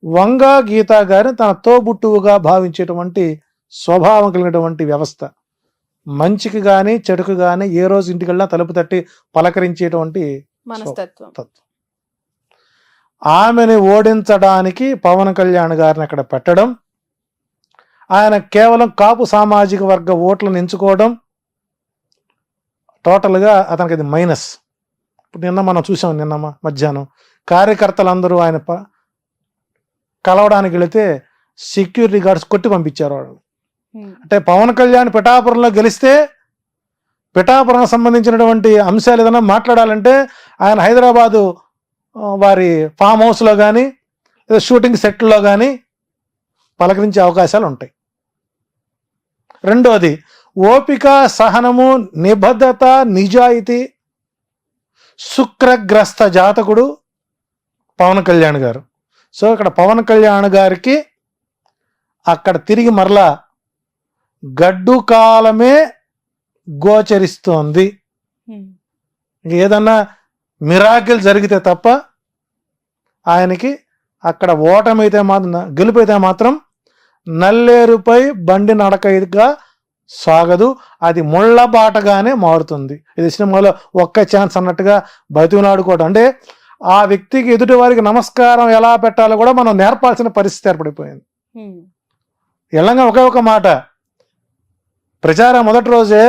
వంగ గీత గారిని తన తోబుట్టువుగా భావించేటువంటి స్వభావం కలిగినటువంటి వ్యవస్థ. మంచికి కానీ చెడుకు కానీ ఏ రోజు ఇంటికి వెళ్ళినా తలుపు తట్టి పలకరించేటువంటి మనస్తత్వం. ఆమెని ఓడించడానికి పవన్ కళ్యాణ్ గారిని అక్కడ పెట్టడం, ఆయన కేవలం కాపు సామాజిక వర్గ ఓట్లను ఎంచుకోవడం, టోటల్గా అతనికి అది మైనస్. ఇప్పుడు నిన్న మనం చూసాం, నిన్న మధ్యాహ్నం కార్యకర్తలందరూ ఆయన కలవడానికి వెళితే సెక్యూరిటీ గార్డ్స్ కొట్టి పంపించారు వాళ్ళు. అంటే పవన్ కళ్యాణ్ పిఠాపురంలో గెలిస్తే పిఠాపురం సంబంధించినటువంటి అంశాలు ఏదైనా మాట్లాడాలంటే ఆయన హైదరాబాదు వారి ఫామ్ హౌస్లో కానీ లేదా షూటింగ్ సెట్లో కానీ పలకరించే అవకాశాలు ఉంటాయి. రెండోది, ఓపిక, సహనము, నిబద్ధత, నిజాయితీ, శుక్రగ్రస్త జాతకుడు పవన్ కళ్యాణ్ గారు. సో ఇక్కడ పవన్ కళ్యాణ్ గారికి అక్కడ తిరిగి మరలా గడ్డు కాలమే గోచరిస్తోంది. ఏదన్నా మిరాకిల్ జరిగితే తప్ప ఆయనకి అక్కడ ఓటమైతే మాత్రం, గెలుపైతే మాత్రం నల్లేరుపై బండి నడకగా సాగదు, అది ముళ్ళ బాటగానే మారుతుంది. ఇది సినిమాలో ఒక్క ఛాన్స్ అన్నట్టుగా బతిమలాడుకోవడం. అంటే ఆ వ్యక్తికి ఎదుటి వారికి నమస్కారం ఎలా పెట్టాలో కూడా మనం నేర్పాల్సిన పరిస్థితి ఏర్పడిపోయింది. ఎల్లంగా ఒకే ఒక మాట, ప్రచారం మొదటి రోజే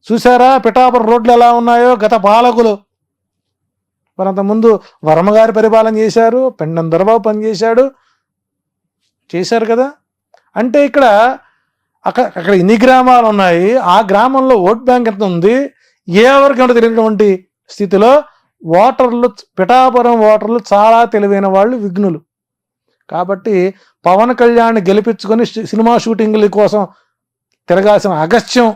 చూసారా పిఠాపురం రోడ్లు ఎలా ఉన్నాయో, గత పాలకులు మరి అంతకుముందు వర్మగారి పరిపాలన చేశారు, పెండం దొరబాబు పనిచేశాడు, చేశారు కదా. అంటే ఇక్కడ అక్కడ ఇన్ని గ్రామాలు ఉన్నాయి, ఆ గ్రామంలో ఓట్ బ్యాంక్ ఎంత ఉంది, ఏ ఎవరికి తెలియనటువంటి స్థితిలో ఓటర్లు, పిఠాపురం ఓటర్లు చాలా తెలివైన వాళ్ళు, విఘ్నులు. కాబట్టి పవన్ కళ్యాణ్ గెలిపించుకొని సినిమా షూటింగ్ల కోసం తిరగాల్సిన అగస్త్యం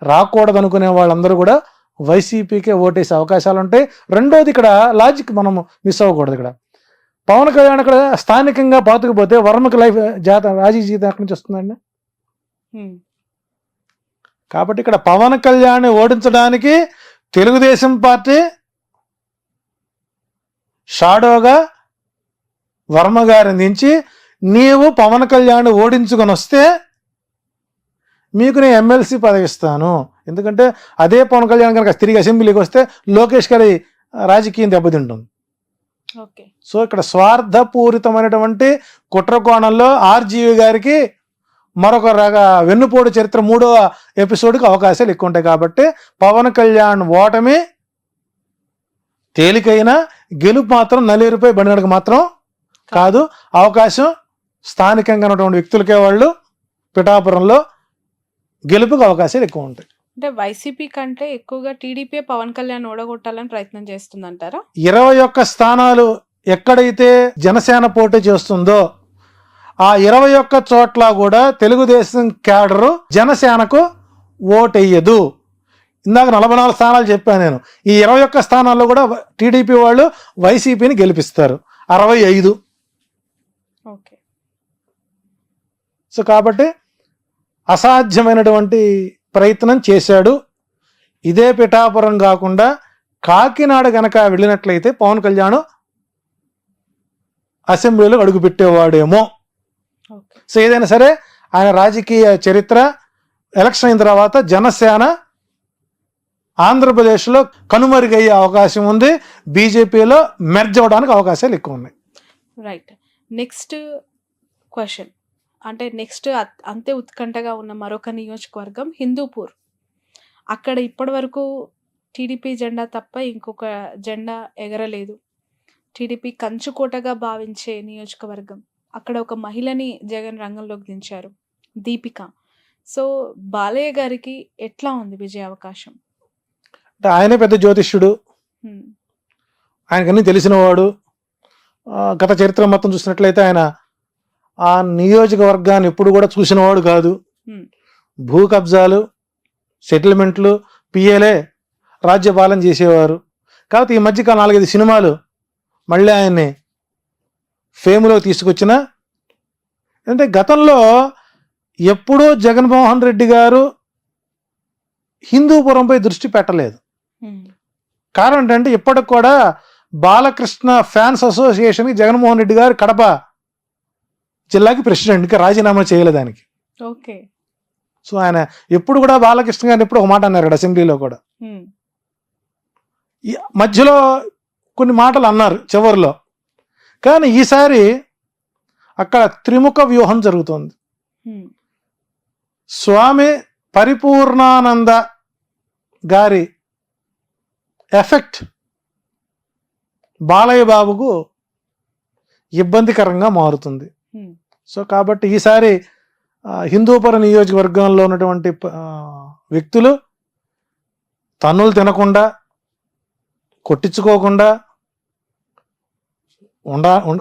రాకూడదు అనుకునే వాళ్ళందరూ కూడా వైసీపీకే ఓటేసే అవకాశాలు ఉంటాయి. రెండోది, ఇక్కడ లాజిక్ మనం మిస్ అవ్వకూడదు. ఇక్కడ పవన్ కళ్యాణ్ అక్కడ స్థానికంగా పాతుకుపోతే వర్మకి లైఫ్ రాజీ జీతం ఎక్కడి నుంచి వస్తుందండి? కాబట్టి ఇక్కడ పవన్ కళ్యాణ్ ఓడించడానికి తెలుగుదేశం పార్టీ షాడోగా వర్మ గారిని దించి, నీవు పవన్ కళ్యాణ్ ఓడించుకొని వస్తే మీకు నేను ఎమ్మెల్సీ పదవి ఇస్తాను. ఎందుకంటే అదే పవన్ కళ్యాణ్ కనుక తిరిగి అసెంబ్లీకి వస్తే లోకేష్ గారి రాజకీయం దెబ్బతింటుంది. సో ఇక్కడ స్వార్థపూరితమైనటువంటి కుట్రకోణంలో ఆర్జీవి గారికి మరొక వెన్నుపోటు చరిత్ర 3వ ఎపిసోడ్కి అవకాశాలు ఎక్కువ ఉంటాయి. కాబట్టి పవన్ కళ్యాణ్ ఓటమి తేలికైన, గెలుపు మాత్రం నల్లేరుపై బండినడక మాత్రం కాదు. అవకాశం స్థానికంగా ఉన్నటువంటి వ్యక్తులకే, వాళ్ళు పిఠాపురంలో గెలుపుకు అవకాశాలు ఎక్కువ ఉంటాయి. అంటే వైసీపీ కంటే ఎక్కువగా టీడీపీ పవన్ కళ్యాణ్ ఓడగొట్టాలని ప్రయత్నం చేస్తుందంటారా? 21 స్థానాలు ఎక్కడైతే జనసేన పోటీ చేస్తుందో ఆ 21 చోట్ల కూడా తెలుగుదేశం క్యాడరు జనసేనకు ఓటెయ్యదు. ఇందాక 44 స్థానాలు చెప్పాను నేను. ఈ 21 స్థానాల్లో కూడా టీడీపీ వాళ్ళు వైసీపీని గెలిపిస్తారు, 65. సో కాబట్టి అసాధ్యమైనటువంటి ప్రయత్నం చేశాడు. ఇదే పిఠాపురం కాకుండా కాకినాడ గనక వెళ్ళినట్లయితే పవన్ కళ్యాణ్ అసెంబ్లీలో అడుగుపెట్టేవాడేమో. సో ఏదైనా సరే ఆయన రాజకీయ చరిత్ర ఎలక్షన్ అయిన తర్వాత జనసేన ఆంధ్రప్రదేశ్లో కనుమరుగయ్యే అవకాశం ఉంది, బీజేపీలో మెర్జ్ అవ్వడానికి అవకాశాలు ఎక్కువ ఉన్నాయి. రైట్. నెక్స్ట్ క్వశ్చన్, అంటే నెక్స్ట్ అంతే ఉత్కంఠగా ఉన్న మరొక నియోజకవర్గం హిందూపూర్. అక్కడ ఇప్పటి వరకు టీడీపీ జెండా తప్ప ఇంకొక జెండా ఎగరలేదు. టీడీపీ కంచుకోటగా భావించే నియోజకవర్గం. అక్కడ ఒక మహిళని జగన్ రంగంలోకి దించారు, దీపిక. సో బాలయ్య గారికి ఎట్లా ఉంది విజయ అవకాశం? అంటే ఆయనే పెద్ద జ్యోతిష్యుడు, ఆయనకన్నీ తెలిసినవాడు. గత చరిత్ర మొత్తం చూసినట్లయితే ఆయన ఆ నియోజకవర్గాన్ని ఎప్పుడు కూడా చూసినవాడు కాదు. భూ కబ్జాలు, సెటిల్మెంట్లు, పిఏలే రాజ్యపాలన చేసేవారు. కాబట్టి ఈ మధ్యకాలం 4-5 సినిమాలు మళ్ళీ ఆయన్ని ఫేమ్లో తీసుకొచ్చిన. అంటే గతంలో ఎప్పుడూ జగన్మోహన్ రెడ్డి గారు హిందూపురంపై దృష్టి పెట్టలేదు. కారణం ఏంటంటే ఇప్పటికి కూడా బాలకృష్ణ ఫ్యాన్స్ అసోసియేషన్కి జగన్మోహన్ రెడ్డి గారు కడప జిల్లాకి ప్రెసిడెంట్కి రాజీనామా చేయలేదు దానికి. ఓకే. సో ఆయన ఎప్పుడు కూడా బాలకృష్ణ గారిని ఎప్పుడు ఒక మాట అన్నారు అసెంబ్లీలో కూడా. మధ్యలో కొన్ని మాటలు అన్నారు చివరిలో. కానీ ఈసారి అక్కడ త్రిముఖ వ్యూహం జరుగుతుంది. స్వామి పరిపూర్ణానంద గారి ఎఫెక్ట్ బాలయ్య బాబుకు ఇబ్బందికరంగా మారుతుంది. సో కాబట్టి ఈసారి హిందూపురం నియోజకవర్గంలో ఉన్నటువంటి వ్యక్తులు తన్నులు తినకుండా, కొట్టించుకోకుండా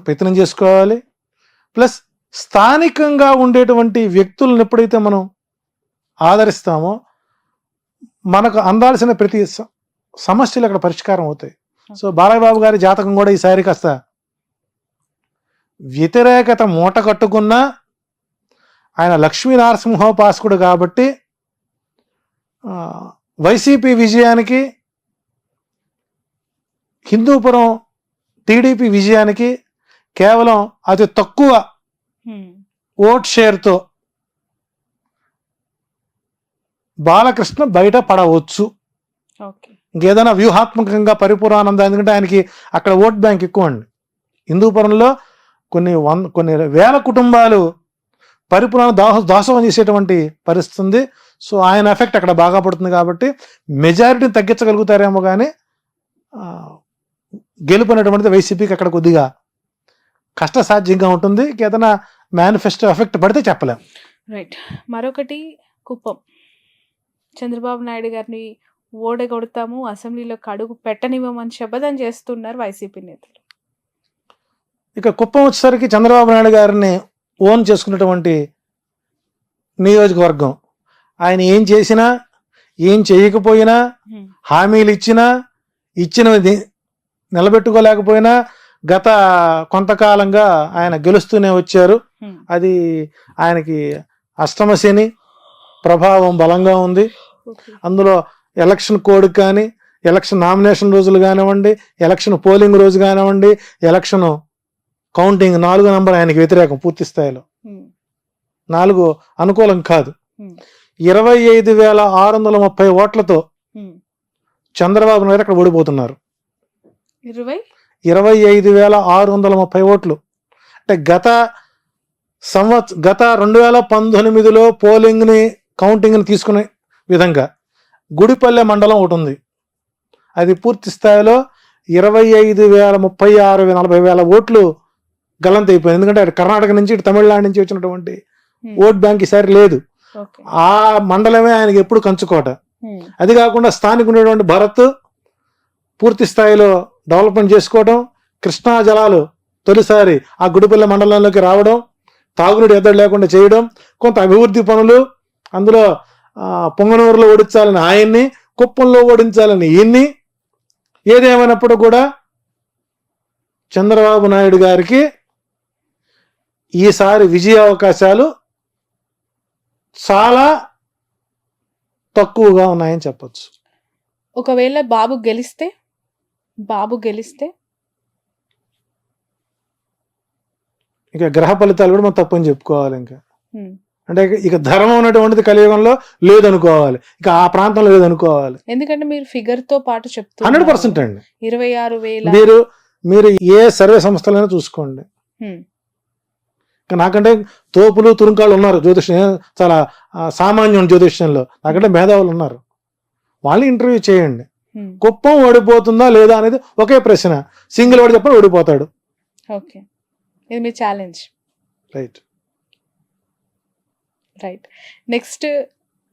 ప్రయత్నం చేసుకోవాలి. ప్లస్ స్థానికంగా ఉండేటువంటి వ్యక్తులను ఎప్పుడైతే మనం ఆదరిస్తామో మనకు అందాల్సిన ప్రతి సమస్యలు అక్కడ పరిష్కారం అవుతాయి. సో బాలయ్య బాబు గారి జాతకం కూడా ఈసారి కాస్త వ్యతిరేకత మూట కట్టుకున్నా ఆయన లక్ష్మీనరసింహోపాసకుడు కాబట్టి వైసీపీ విజయానికి, హిందూపురం టీడీపీ విజయానికి కేవలం అతి తక్కువ ఓట్ షేర్తో బాలకృష్ణ బయట పడవచ్చు. ఇంకేదైనా వ్యూహాత్మకంగా పరిపూర్ణానంద, ఎందుకంటే ఆయనకి అక్కడ ఓట్ బ్యాంక్ ఎక్కువ అండి. హిందూపురంలో కొన్ని వేల కుటుంబాలు పరిపూర్ణ దాసోహం చేసేటువంటి పరిస్థితి ఉంది. సో ఆయన ఎఫెక్ట్ అక్కడ బాగా పడుతుంది కాబట్టి మెజారిటీని తగ్గించగలుగుతారేమో కానీ గెలుపునటువంటిది వైసీపీకి అక్కడ కొద్దిగా కష్టసాధ్యంగా ఉంటుంది. ఏదైనా మేనిఫెస్టో ఎఫెక్ట్ పడితే చెప్పలేం. రైట్. మరొకటి కుప్పం. చంద్రబాబు నాయుడు గారిని ఓడగొడతాము, అసెంబ్లీలో అడుగు పెట్టనివ్వమని శపథం చేస్తున్నారు వైసీపీ నేతలు. ఇక కుప్పం వచ్చేసరికి చంద్రబాబు నాయుడు గారిని ఓన్ చేసుకున్నటువంటి నియోజకవర్గం. ఆయన ఏం చేసినా, ఏం చేయకపోయినా, హామీలు ఇచ్చినవి నిలబెట్టుకోలేకపోయినా గత కొంతకాలంగా ఆయన గెలుస్తూనే వచ్చారు. అది ఆయనకి అష్టమ శని ప్రభావం బలంగా ఉంది. అందులో ఎలక్షన్ కోడ్ కానీ, ఎలక్షన్ నామినేషన్ రోజులు కానివ్వండి, ఎలక్షన్ పోలింగ్ రోజు కానివ్వండి, ఎలక్షన్ కౌంటింగ్ 4 నంబర్ ఆయనకి వ్యతిరేకం పూర్తి స్థాయిలో. 4 అనుకూలం కాదు. 25,630 ఓట్లతో చంద్రబాబు నాయుడు అక్కడ ఓడిపోతున్నారు. 25,630 ఓట్లు అంటే గత 2019లో పోలింగ్ని కౌంటింగ్ని తీసుకునే విధంగా గుడిపల్లె మండలం ఒకటి ఉంది. అది పూర్తి స్థాయిలో 25,036,40,000 ఓట్లు గల్లంత అయిపోయింది. ఎందుకంటే అటు కర్ణాటక నుంచి, ఇటు తమిళనాడు నుంచి వచ్చినటువంటి ఓట్ బ్యాంక్ ఈసారి లేదు. ఆ మండలమే ఆయనకి ఎప్పుడు కంచుకోట. అది కాకుండా స్థానిక ఉండేటువంటి భరత్ పూర్తి స్థాయిలో డెవలప్మెంట్ చేసుకోవడం, కృష్ణా జలాలు తొలిసారి ఆ గుడిపల్లె మండలంలోకి రావడం, తాగునీటి ఎద్దడి లేకుండా చేయడం, కొంత అభివృద్ధి పనులు, అందులో పొంగనూరులో ఓడించాలని ఆయన్ని, కుప్పంలో ఓడించాలని ఈయన్ని. ఏదేమైనప్పుడు కూడా చంద్రబాబు నాయుడు గారికి ఈసారి విజయ అవకాశాలు చాలా తక్కువగా ఉన్నాయని చెప్పొచ్చు. ఒకవేళ బాబు గెలిస్తే ఇక గ్రహ ఫలితాలు కూడా మనం తప్పని చెప్పుకోవాలి. ఇంకా అంటే ఇక ధర్మం ఉన్నటువంటిది కలియుగంలో లేదనుకోవాలి, ఇక ఆ ప్రాంతంలో లేదనుకోవాలి. ఎందుకంటే మీరు ఫిగర్ తో పాటు చెప్తున్నారు 100% అండి. 26,000 మీరు ఏ సర్వే సంస్థలైనా చూసుకోండి. నాకంటే తోపులు తురుంకాళ్ళు ఉన్నారు జ్యోతిష్యం, చాలా సామాన్యం జ్యోతిష్యంలో. నాకంటే మేధావులు ఉన్నారు, వాళ్ళు ఇంటర్వ్యూ చేయండి. కుప్పం ఓడిపోతుందా లేదా అనేది ఒకే ప్రశ్న. సింగిల్ వాడు చెప్పి ఓడిపోతాడు. ఓకే, ఇది మీ ఛాలెంజ్. రైట్. నెక్స్ట్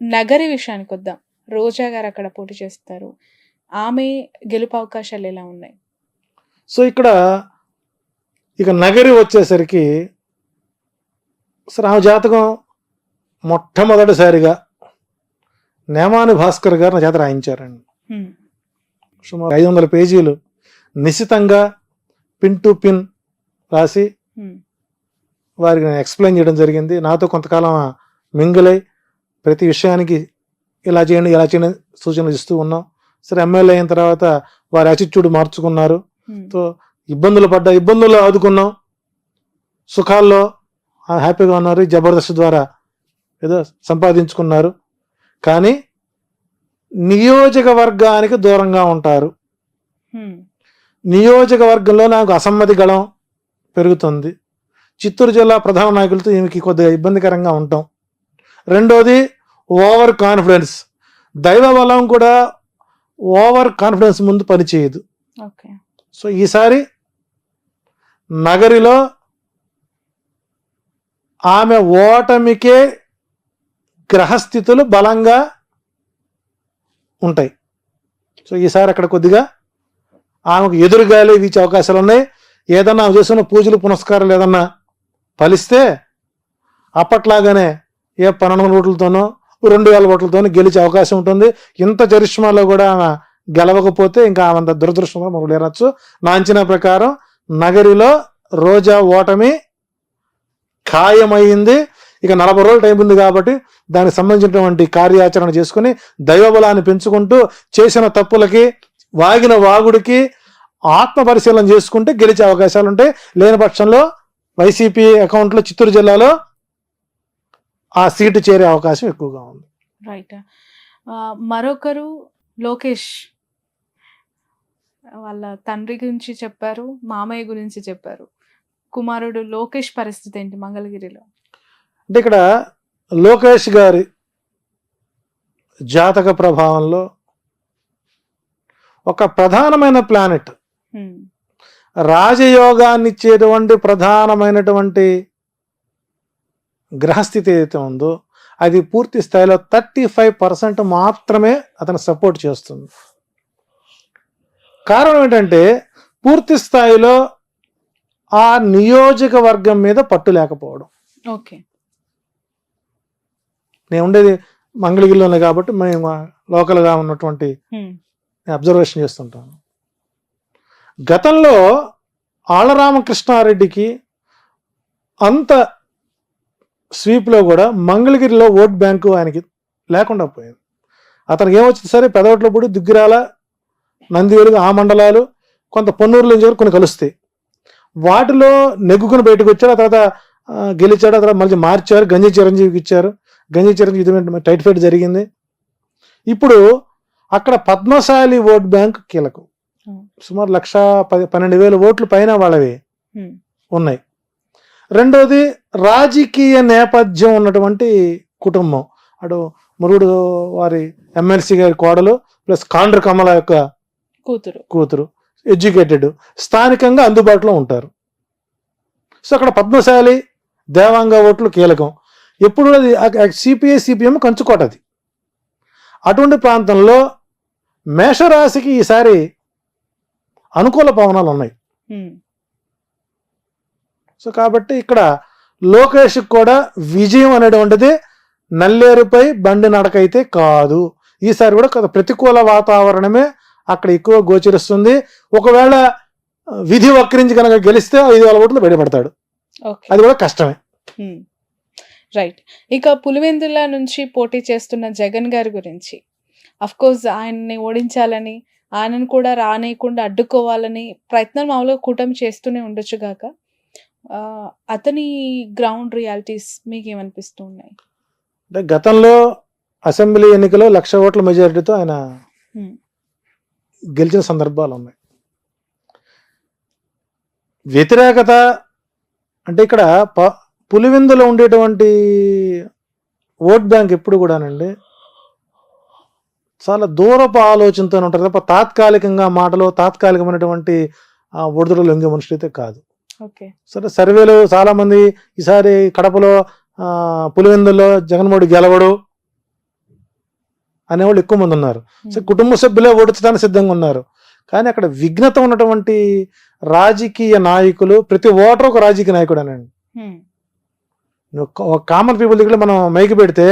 నగరి విషయానికి వద్దాం. రోజా గారు అక్కడ పోటీ చేస్తారు. ఆమె గెలుపు అవకాశాలు ఎలా ఉన్నాయి? సో ఇక్కడ ఇక నగరి వచ్చేసరికి ఆమె జాతకం మొట్టమొదటిసారిగా నేమాని భాస్కర్ గారు నా చేత రాయించారండి. సుమారు 500 పేజీలు నిశితంగా పిన్ టు పిన్ రాసి వారికి నేను ఎక్స్ప్లెయిన్ చేయడం జరిగింది. నాతో కొంతకాలం మింగులై ప్రతి విషయానికి ఇలా చేయండి ఇలా చేయండి సూచనలు ఇస్తూ ఉన్నాం. సరే, ఎమ్మెల్యే అయిన తర్వాత వారి యాటిట్యూడ్ మార్చుకున్నారు. సో ఇబ్బందులు పడ్డా ఇబ్బందుల్లో ఆదుకున్నాం, సుఖాల్లో హ్యాపీగా ఉన్నారు. జబర్దస్త్ ద్వారా ఏదో సంపాదించుకున్నారు. కానీ నియోజకవర్గానికి దూరంగా ఉంటారు. నియోజకవర్గంలో నాకు అసమ్మతి గళం పెరుగుతుంది. చిత్తూరు జిల్లా ప్రధాన నాయకులతో ఈమెకి కొద్దిగా ఇబ్బందికరంగా ఉంటాం. రెండోది ఓవర్ కాన్ఫిడెన్స్. దైవ బలం కూడా ఓవర్ కాన్ఫిడెన్స్ ముందు పనిచేయదు. సో ఈసారి నగరిలో ఆమె ఓటమికే గ్రహస్థితులు బలంగా ఉంటాయి. సో ఈసారి అక్కడ కొద్దిగా ఆమెకు ఎదురుగాలి వీచే అవకాశాలు ఉన్నాయి. ఏదన్నా చేసిన పూజలు పునస్కారాలు ఏదన్నా ఫలిస్తే అప్పట్లాగానే 1200 ఓట్లతోనో 2000 ఓట్లతోనో గెలిచే అవకాశం ఉంటుంది. ఇంత చరిష్మాలో కూడా ఆమె గెలవకపోతే ఇంకా ఆమె దురదృష్టంగా మనం లేరచ్చు. నా అంచనా ప్రకారం నగరిలో రోజా ఓటమి ఖాయమైంది. ఇక 40 రోజులు టైం ఉంది కాబట్టి దానికి సంబంధించినటువంటి కార్యాచరణ చేసుకుని దైవబలాన్ని పెంచుకుంటూ చేసిన తప్పులకి వాగిన వాగుడికి ఆత్మ పరిశీలన చేసుకుంటే గెలిచే అవకాశాలు ఉంటాయి. లేని పక్షంలో వైసీపీ అకౌంట్లో చిత్తూరు జిల్లాలో ఆ సీటు చేరే అవకాశం ఎక్కువగా ఉంది. రైట్. మరొకరు లోకేష్ వాళ్ళ తండ్రి గురించి చెప్పారు, మామయ్య గురించి చెప్పారు. కుమారుడు లోకేష్ పరిస్థితి ఏంటి మంగళగిరిలో? అంటే ఇక్కడ లోకేష్ గారి జాతక ప్రభావంలో ఒక ప్రధానమైన ప్లానెట్, రాజయోగాన్ని ఇచ్చేటువంటి ప్రధానమైనటువంటి గ్రహస్థితి ఏదైతే ఉందో అది పూర్తి స్థాయిలో 35% మాత్రమే అతను సపోర్ట్ చేస్తుంది. కారణం ఏంటంటే పూర్తి స్థాయిలో ఆ నియోజకవర్గం మీద పట్టు లేకపోవడం. ఓకే, నేను ఉండేది మంగళగిరిలోనే కాబట్టి మేము లోకల్గా ఉన్నటువంటి అబ్జర్వేషన్ చేస్తుంటాను. గతంలో ఆళ్లరామకృష్ణారెడ్డికి అంత స్వీప్లో కూడా మంగళగిరిలో ఓట్ బ్యాంకు ఆయనకి లేకుండా పోయింది. అతనికి ఏమొచ్చింది సరే పెదవట్లపూడి, దుగ్గిరాల, నందివెలుగు ఆ మండలాలు, కొంత పొన్నూరులో నుంచి కొన్ని కలుస్తాయి. వాటిలో నెగ్గుకుని బయటకు వచ్చారు. ఆ తర్వాత గెలిచాడు. ఆ తర్వాత మళ్ళీ మార్చారు, గంజి చిరంజీవికి ఇచ్చారు. గంజి చిరంజీవి టైట్ ఫైట్ జరిగింది. ఇప్పుడు అక్కడ పద్మశాలి ఓట్ బ్యాంక్ కీలకం. సుమారు 1,12,000 ఓట్లు పైన వాళ్ళవి ఉన్నాయి. రెండోది రాజకీయ నేపథ్యం ఉన్నటువంటి కుటుంబం. అటు మురుగుడు వారి ఎమ్మెల్సీ గారి కోడలు ప్లస్ కాండ్ర కమల యొక్క కూతురు ఎడ్యుకేటెడ్, స్థానికంగా అందుబాటులో ఉంటారు. సో అక్కడ పద్మశాలి దేవాంగ ఓట్లు కీలకం. ఎప్పుడు అది సిపిఐ సిపిఎం కంచుకోటది. అటువంటి ప్రాంతంలో మేషరాశికి ఈసారి అనుకూల పవనాలు ఉన్నాయి. సో కాబట్టి ఇక్కడ లోకేష్ కూడా విజయం అనేటువంటిది నల్లేరుపై బండి నడకైతే కాదు. ఈసారి కూడా ప్రతికూల వాతావరణమే అక్కడ ఎక్కువ గోచరిస్తుంది. ఒకవేళ విధి వక్రించి కనుక గెలిస్తే 5,000 ఓట్లు బయటపడతాడు. అది కూడా కష్టమే. రైట్. ఇక పులివెందుల నుంచి పోటీ చేస్తున్న జగన్ గారి గురించి, అఫ్ కోర్స్ ఆయన్ని ఓడించాలని, ఆయనను కూడా రానేయకుండా అడ్డుకోవాలని ప్రయత్నాలు మామూలుగా కూటమి చేస్తూనే ఉండొచ్చు గాక, అతని గ్రౌండ్ రియాలిటీస్ మీకు ఏమనిపిస్తూ ఉన్నాయి? అంటే గతంలో అసెంబ్లీ ఎన్నికలో 1,00,000 ఓట్ల మెజారిటీతో ఆయన గెలిచిన సందర్భాలు ఉన్నాయి. వ్యతిరేకత అంటే ఇక్కడ పులివెందులో ఉండేటువంటి ఓట్ బ్యాంక్ ఎప్పుడు కూడానండి చాలా దూరపు ఆలోచనతో ఉంటారు తప్ప తాత్కాలికంగా మాటలు, తాత్కాలికమైనటువంటి ఒడిదుడులు లొంగే మనుషులు అయితే కాదు. సరే, సర్వేలు చాలా మంది ఈసారి కడపలో పులివెందుల్లో జగన్మోహన్ గెలవడు అనేవాళ్ళు ఎక్కువ మంది ఉన్నారు. సో కుటుంబ సభ్యులే ఓడించడానికి సిద్ధంగా ఉన్నారు. కానీ అక్కడ విఘ్నత ఉన్నటువంటి రాజకీయ నాయకులు, ప్రతి ఓటర్ ఒక రాజకీయ నాయకుడు అనండి. ఒక కామన్ పీపుల్ దగ్గర మనం మైకి పెడితే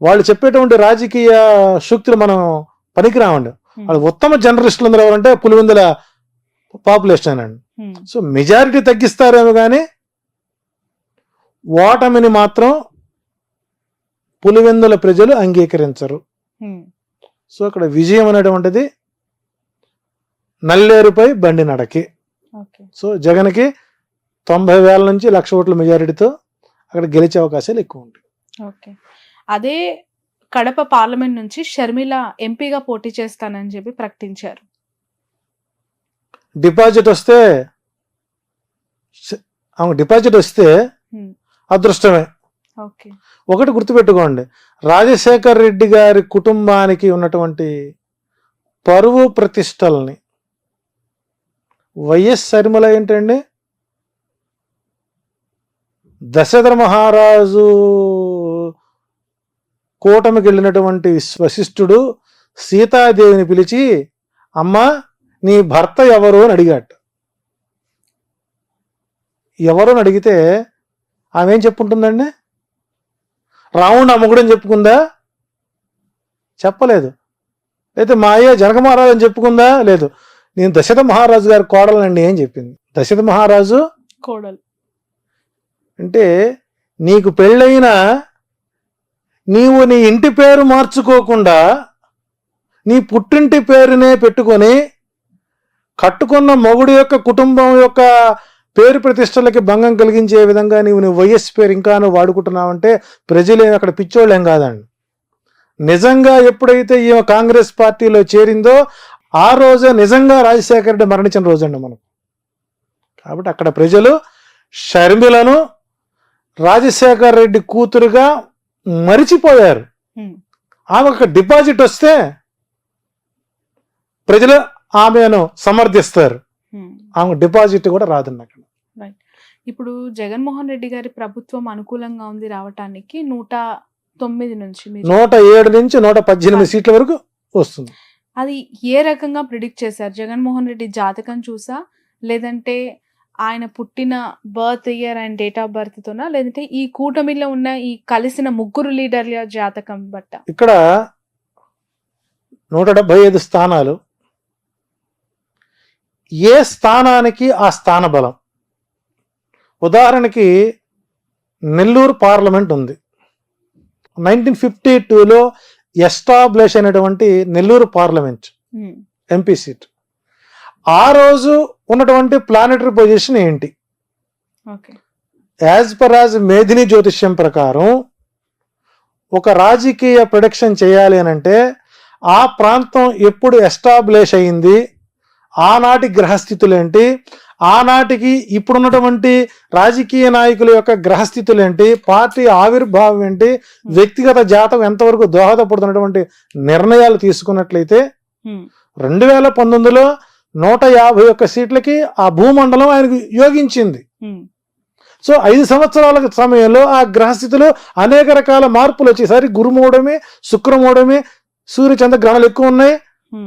వాళ్ళు చెప్పేటువంటి రాజకీయ శక్తులు మనం పనికిరామండి. వాళ్ళు ఉత్తమ జర్నలిస్టులు అందరూ ఎవరంటే పులివెందుల పాపులేషన్ అండి. సో మెజారిటీ తగ్గిస్తారేమో కానీ ఓటమిని మాత్రం పులివెందుల ప్రజలు అంగీకరించరు. సో అక్కడ విజయం అనేటువంటిది నల్లేరుపై బండి నడకి. ఓకే. సో జగన్కి 90,000 నుంచి 1,00,000 ఓట్ల మెజారిటీతో అక్కడ గెలిచే అవకాశాలు ఎక్కువ ఉంటాయి. ఓకే. అదే కడప పార్లమెంట్ నుంచి షర్మిల ఎంపీగా పోటీ చేస్తానని చెప్పి ప్రకటించారు. డిపాజిట్ వస్తే అదృష్టమే. ఓకే. ఒకటి గుర్తుపెట్టుకోండి, రాజశేఖర్ రెడ్డి గారి కుటుంబానికి ఉన్నటువంటి పరువు ప్రతిష్టల్ని వైఎస్ షర్మిల ఏంటండి, దశరథ మహారాజు కూటమికి వెళ్ళినటువంటి వశిష్ఠుడు సీతాదేవిని పిలిచి అమ్మా నీ భర్త ఎవరు అని అడిగాట. ఎవరు అని అడిగితే ఆమె ఏం చెప్పుంటుందండి? రావణుడు అమ్మగుడని చెప్పుకుందా? చెప్పలేదు. అయితే మా అయ్య జనక మహారాజు అని చెప్పుకుందా? లేదు. నేను దశరథ మహారాజు గారి కోడలండి అని చెప్పింది. దశరథ మహారాజు కోడలు అంటే నీకు పెళ్ళైన నీవు నీ ఇంటి పేరు మార్చుకోకుండా నీ పుట్టింటి పేరునే పెట్టుకొని కట్టుకున్న మొగుడు యొక్క కుటుంబం యొక్క పేరు ప్రతిష్టలకి భంగం కలిగించే విధంగా నీవు వైఎస్ పేరు ఇంకా వాడుకుంటున్నావంటే ప్రజలేమి అక్కడ పిచ్చోళ్ళేం కాదండి. నిజంగా ఎప్పుడైతే ఈ కాంగ్రెస్ పార్టీలో చేరిందో ఆ రోజే నిజంగా రాజశేఖర రెడ్డి మరణించిన రోజండి మనం. కాబట్టి అక్కడ ప్రజలు షర్మిలను రాజశేఖర రెడ్డి కూతురుగా మరిచిపోయారు. ఆమెకు డిపాజిట్ వస్తే ప్రజలు ఆమెను సమర్థిస్తారు. ఆమె డిపాజిట్ కూడా రాదండి అక్కడ. ఇప్పుడు జగన్మోహన్ రెడ్డి గారి ప్రభుత్వం అనుకూలంగా ఉంది రావటానికి 109 నుంచి 107 నుంచి 118 సీట్ల వరకు వస్తుంది. అది ఏ రకంగా ప్రిడిక్ట్ చేశారు? జగన్మోహన్ రెడ్డి జాతకం చూసా, లేదంటే ఆయన పుట్టిన birth year and date of birth తోనా, లేదంటే ఈ కూటమిలో ఉన్న ఈ కలిసిన ముగ్గురు లీడర్ల జాతకం బట్ట? ఇక్కడ 175 స్థానాలు, ఏ స్థానానికి ఆ స్థాన బలం. ఉదాహరణకి నెల్లూరు పార్లమెంట్ ఉంది. 1952లో ఎస్టాబ్లిష్ అయినటువంటి నెల్లూరు పార్లమెంట్ ఎంపీ సీట్. ఆ రోజు ఉన్నటువంటి ప్లానెటరీ పొజిషన్ ఏంటి? యాజ్ పర్ యాజ్ మేధిని జ్యోతిష్యం ప్రకారం ఒక రాజకీయ ప్రొడక్షన్ చేయాలి అని అంటే ఆ ప్రాంతం ఎప్పుడు ఎస్టాబ్లిష్ అయింది, ఆనాటి గ్రహస్థితులేంటి, ఆనాటికి ఇప్పుడున్నటువంటి రాజకీయ నాయకుల యొక్క గ్రహస్థితులేంటి, పార్టీ ఆవిర్భావం ఏంటి, వ్యక్తిగత జాతకం ఎంతవరకు దోహదపడుతున్నటువంటి నిర్ణయాలు తీసుకున్నట్లయితే 2019లో 151 సీట్లకి ఆ భూమండలం ఆయనకు యోగించింది. సో 5 సంవత్సరాల సమయంలో ఆ గ్రహస్థితిలో అనేక రకాల మార్పులు వచ్చేసరి గురుమూడమి, శుక్రమూడమి, సూర్యచంద్ర గ్రహణాలు ఎక్కువ ఉన్నాయి,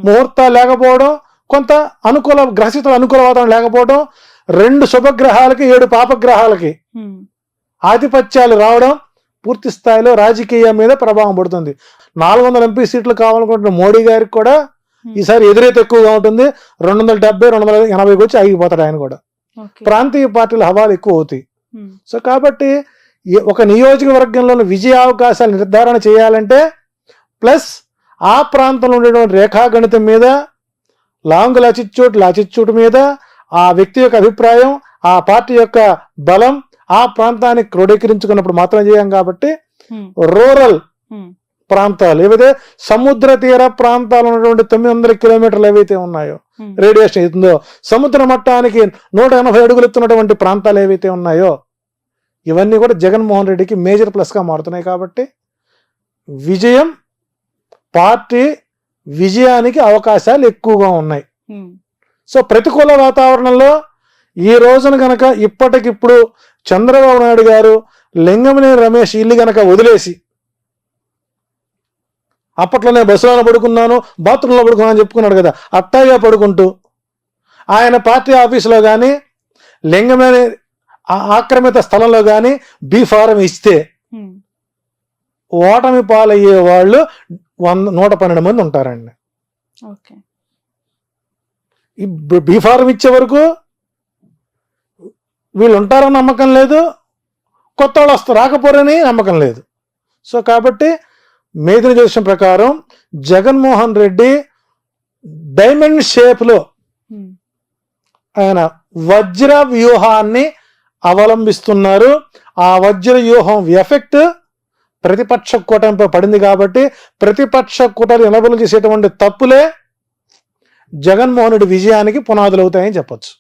ముహూర్తాలు లేకపోవడం, కొంత అనుకూల గ్రహస్థితులు అనుకూల వాతావరణం లేకపోవడం, 2 శుభగ్రహాలకి 7 పాపగ్రహాలకి ఆధిపత్యాలు రావడం పూర్తి స్థాయిలో రాజకీయం మీద ప్రభావం పడుతుంది. 400 ఎంపీ సీట్లు కావాలనుకుంటున్న మోడీ గారికి కూడా ఈసారి ఎదురైతే ఎక్కువగా ఉంటుంది. 270, 280 వచ్చి ఆగిపోతాడు ఆయన కూడా. ప్రాంతీయ పార్టీల హవాలు ఎక్కువ అవుతాయి. సో కాబట్టి ఒక నియోజకవర్గంలో విజయ అవకాశాలు నిర్ధారణ చేయాలంటే ప్లస్ ఆ ప్రాంతంలో ఉండేటువంటి రేఖాగణితం మీద, లాంగ్ లాచిట్యూడ్ మీద, ఆ వ్యక్తి యొక్క అభిప్రాయం, ఆ పార్టీ యొక్క బలం, ఆ ప్రాంతాన్ని క్రోడీకరించుకున్నప్పుడు మాత్రం చేయం. కాబట్టి రూరల్ ప్రాంతాలు ఏవైతే సముద్ర తీర ప్రాంతాలు ఉన్నటువంటి 900 కిలోమీటర్లు ఏవైతే ఉన్నాయో, రేడియేషన్ అవుతుందో, సముద్ర మట్టానికి 180 అడుగులు ఎత్తున్నటువంటి ప్రాంతాలు ఏవైతే ఉన్నాయో, ఇవన్నీ కూడా జగన్మోహన్ రెడ్డికి మేజర్ ప్లస్గా మారుతున్నాయి. కాబట్టి విజయం, పార్టీ విజయానికి అవకాశాలు ఎక్కువగా ఉన్నాయి. సో ప్రతికూల వాతావరణంలో ఈ రోజున గనక ఇప్పటికిప్పుడు చంద్రబాబు నాయుడు గారు లింగమనేని రమేష్ ఇల్లు గనక వదిలేసి, అప్పట్లోనే బస్సులో పడుకున్నాను, బాత్రూంలో పడుకున్నాను అని చెప్పుకున్నాడు కదా, అట్టాగా పడుకుంటూ ఆయన పార్టీ ఆఫీసులో కానీ లింగమనేని ఆక్రమిత స్థలంలో కానీ బీ ఫారం ఇస్తే ఓటమి పాలయ్యే వాళ్ళు 112 మంది ఉంటారండి. ఈ బీ ఫారం ఇచ్చే వరకు వీళ్ళు ఉంటారని నమ్మకం లేదు, కొత్త వాళ్ళు వస్తారు రాకపోరని నమ్మకం లేదు. సో కాబట్టి మేధిని జ్యోతిషం ప్రకారం జగన్మోహన్ రెడ్డి డైమండ్ షేప్లో ఉమ్, ఆయన వజ్ర వ్యూహాన్ని అవలంబిస్తున్నారు. ఆ వజ్ర వ్యూహం ఎఫెక్ట్ ప్రతిపక్ష కూటమిపై పడింది కాబట్టి ప్రతిపక్ష కూటమి నిలబలు చేసేటువంటి తప్పులే జగన్మోహన్ రెడ్డి విజయానికి పునాదులు అవుతాయని చెప్పొచ్చు.